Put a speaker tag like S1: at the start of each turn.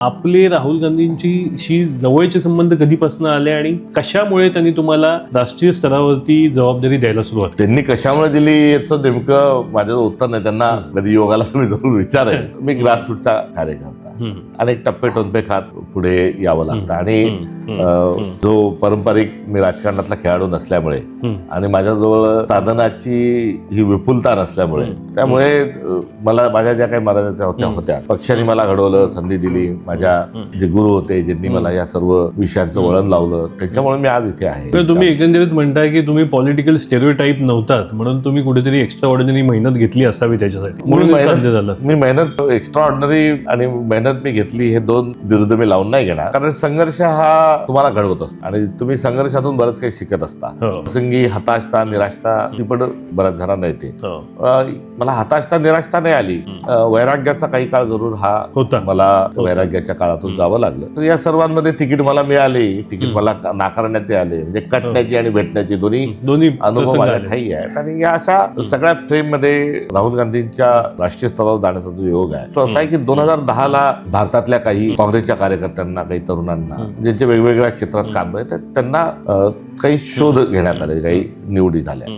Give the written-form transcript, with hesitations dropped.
S1: आपले राहुल गांधींची जवळचे संबंध कधीपासून आले आणि कशामुळे त्यांनी तुम्हाला राष्ट्रीय स्तरावरती जबाबदारी द्यायला सुरुवात केली?
S2: त्यांनी कशामुळे दिली याचं नेमकं माझं उत्तर नाही. त्यांना कधी योगाला तुम्ही जरूर विचारेल. मी ग्रासरूटचा कार्यकर्ता, अनेक टप्पे टोनपे खात पुढे यावं लागतं आणि जो पारंपरिक मी राजकारणातला खेळाडू नसल्यामुळे आणि माझ्याजवळ साधनाची ही विपुलता नसल्यामुळे त्यामुळे मला माझ्या ज्या काही मर्यादा होत्या पक्षाने मला घडवलं, संधी दिली. माझ्या जे गुरु होते ज्यांनी मला या सर्व विषयांचं वळण लावलं, त्याच्यामुळे मी आज इथे आहे.
S1: तुम्ही एकंदरीत म्हणताय की तुम्ही पॉलिटिकल स्टेरिओटाइप नव्हतात म्हणून तुम्ही कुठेतरी एक्स्ट्रा ऑर्डिनरी मेहनत घेतली असावी त्याच्यासाठी, म्हणून साध्य झालं.
S2: मी मेहनत एक्स्ट्रा ऑर्डिनरी आणि मेहनत मी घेतली हे दोन विरुद्ध मी लावून नाही घेणार. कारण संघर्ष हा तुम्हाला घडवत असतो आणि तुम्ही संघर्षातून बरंच काही शिकत असता. प्रसंगी हताशता, निराशता ती पण बऱ्याच जणांना येते. मला हताशता, निराशता नाही आली. वैराग्याचा काही काळ जरूर हा होता. मला वैराग्याच्या काळातून जावं लागलं. तर या सर्वांमध्ये तिकीट मला मिळाले, तिकीट मला नाकारण्यात आले. म्हणजे कटण्याची आणि भेटण्याची दोन्ही अनुभव माझ्या ठाई आहेत. आणि या अशा सगळ्या फ्रेम मध्ये राहुल गांधींच्या राष्ट्रीय स्तरावर जाण्याचा जो योग आहे तो असा आहे की 2010 ला भारतातल्या काही काँग्रेसच्या कार्यकर्त्यांना, काही तरुणांना ज्यांच्या वेगवेगळ्या क्षेत्रात काम आहे त्यांना काही शोध घेण्यात आले, काही निवडी झाल्या.